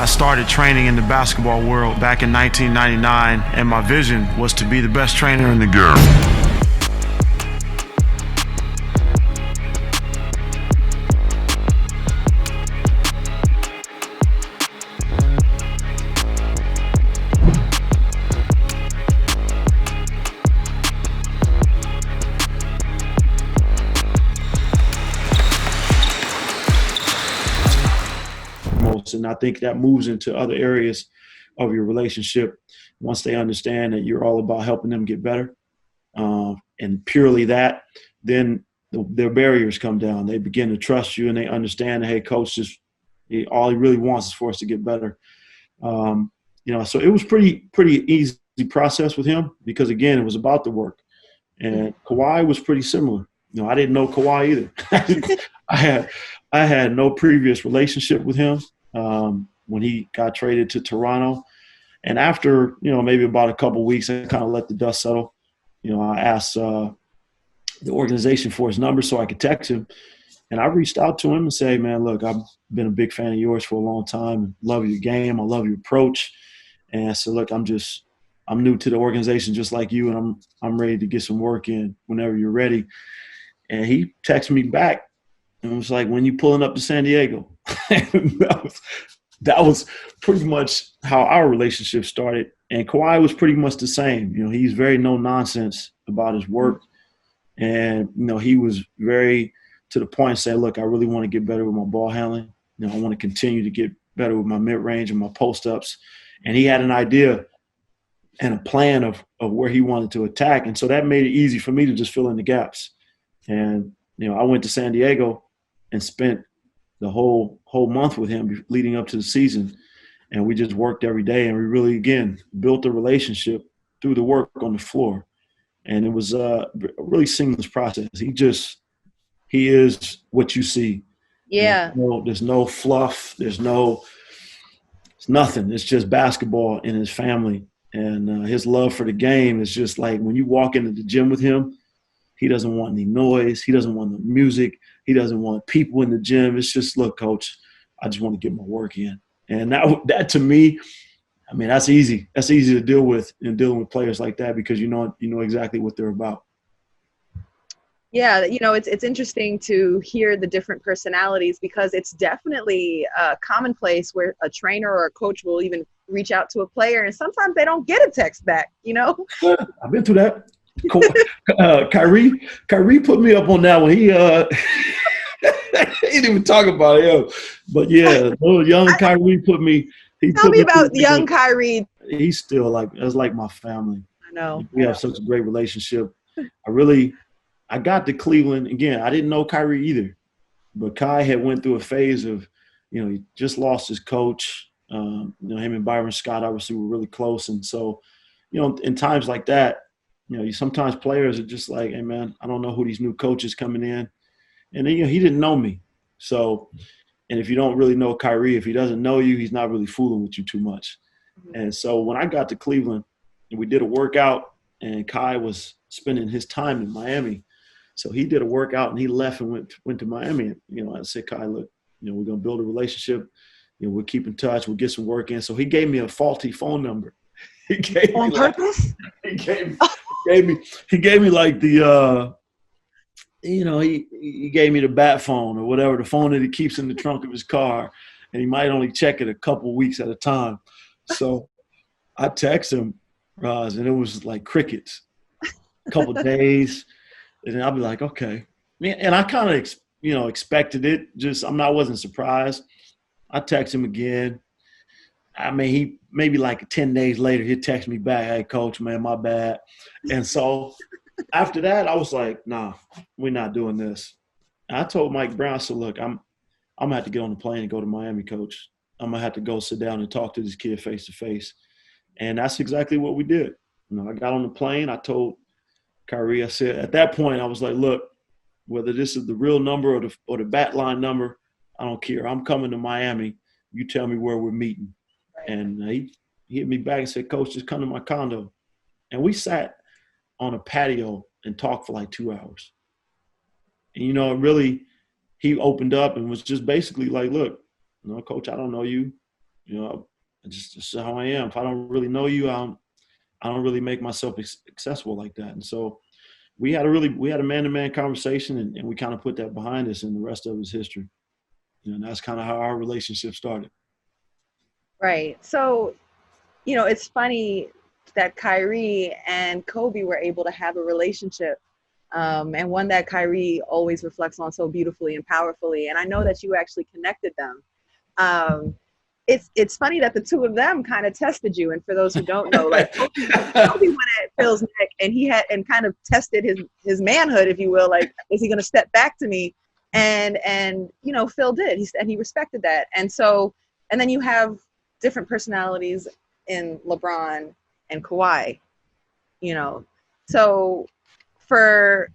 started training in the basketball world back in 1999, and my vision was to be the best trainer in the game. And I think that moves into other areas of your relationship once they understand that you're all about helping them get better. And purely that, then their barriers come down. They begin to trust you and they understand that, hey, coach, all he really wants is for us to get better. So it was pretty easy process with him because, again, it was about the work. And Kawhi was pretty similar. I didn't know Kawhi either. I had no previous relationship with him. When he got traded to Toronto. And after, maybe about a couple of weeks, I kind of let the dust settle. I asked the organization for his number so I could text him. And I reached out to him and said, man, look, I've been a big fan of yours for a long time. Love your game. I love your approach. And I said, look, I'm new to the organization just like you, and I'm ready to get some work in whenever you're ready. And he texted me back and was like, when you pulling up to San Diego? that was pretty much how our relationship started. And Kawhi was pretty much the same. He's very no nonsense about his work. And, he was very to the point saying, look, I really want to get better with my ball handling. I want to continue to get better with my mid-range and my post-ups. And he had an idea and a plan of where he wanted to attack. And so that made it easy for me to just fill in the gaps. And, I went to San Diego and spent the whole month with him leading up to the season. And we just worked every day. And we really, again, built a relationship through the work on the floor. And it was a really seamless process. He is what you see. Yeah. There's no fluff. It's nothing. It's just basketball in his family. And his love for the game is just like when you walk into the gym with him, he doesn't want any noise. He doesn't want the music. He doesn't want people in the gym. It's just, look, coach, I just want to get my work in. And that to me, I mean, that's easy. That's easy to deal with in dealing with players like that because you know exactly what they're about. Yeah, it's interesting to hear the different personalities because it's definitely commonplace where a trainer or a coach will even reach out to a player and sometimes they don't get a text back, I've been through that. Kyrie put me up on that one. He he didn't even talk about it. But yeah, little young Kyrie put me. Tell me about young Kyrie. He's still that's like my family. I know. We have such a great relationship. I got to Cleveland again. I didn't know Kyrie either, but Kai had went through a phase of, he just lost his coach. Him and Byron Scott obviously were really close, and so, in times like that. Sometimes players are just like, hey, man, I don't know who these new coaches coming in. And then, he didn't know me. So, and if you don't really know Kyrie, if he doesn't know you, he's not really fooling with you too much. And so when I got to Cleveland, we did a workout, and Kai was spending his time in Miami. So he did a workout, and he left and went to Miami. And, I said, Kai, look, we're going to build a relationship. We'll keep in touch. We'll get some work in. So he gave me a faulty phone number. On purpose? He gave me like the he gave me the bat phone or whatever, the phone that he keeps in the trunk of his car, and he might only check it a couple weeks at a time. So I text him, Roz, and it was like crickets. A couple of days, and then I'll be like, okay. And I kind of expected it. I wasn't surprised. I text him again. I mean, he maybe like 10 days later, he'd text me back, hey, coach, man, my bad. And so after that, I was like, nah, we're not doing this. And I told Mike Brown, I said, look, I'm going to have to get on the plane and go to Miami, coach. I'm going to have to go sit down and talk to this kid face to face. And that's exactly what we did. I got on the plane. I told Kyrie, I said, at that point, I was like, look, whether this is the real number or the bat line number, I don't care. I'm coming to Miami. You tell me where we're meeting. And he hit me back and said, coach, just come to my condo. And we sat on a patio and talked for like 2 hours. And, really, he opened up and was just basically like, look, coach, I don't know you. You know, just how I am. If I don't really know you, I don't really make myself accessible like that. And so we had a man-to-man conversation, and we kind of put that behind us, and the rest of it is history. You know, and that's kind of how our relationship started. Right. So, you know, it's funny that Kyrie and Kobe were able to have a relationship, and one that Kyrie always reflects on so beautifully and powerfully. And I know that you actually connected them. It's funny that the two of them kind of tested you. And for those who don't know, like Kobe went at Phil's neck, and he had and kind of tested his manhood, if you will. Like, is he going to step back to me? And you know, Phil did. He respected that. And so, and then you have different personalities in LeBron and Kawhi, you know. So for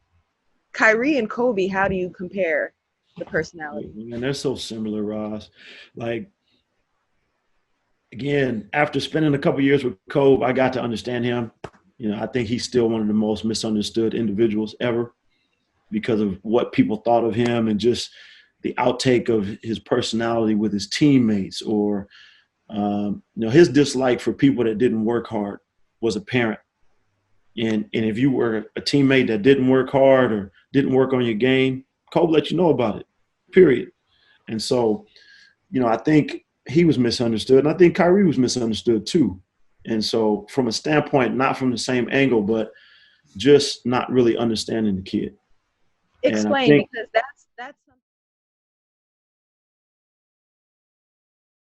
Kyrie and Kobe, how do you compare the personality? Man, they're so similar, Ross. Like, again, after spending a couple of years with Kobe, I got to understand him. You know, I think he's still one of the most misunderstood individuals ever because of what people thought of him and just the outtake of his personality with his teammates, or you know, his dislike for people that didn't work hard was apparent. And if you were a teammate that didn't work hard or didn't work on your game, Kobe let you know about it, period. And so, you know, I think he was misunderstood, and I think Kyrie was misunderstood too. And so from a standpoint, not from the same angle, but just not really understanding the kid. Explain, because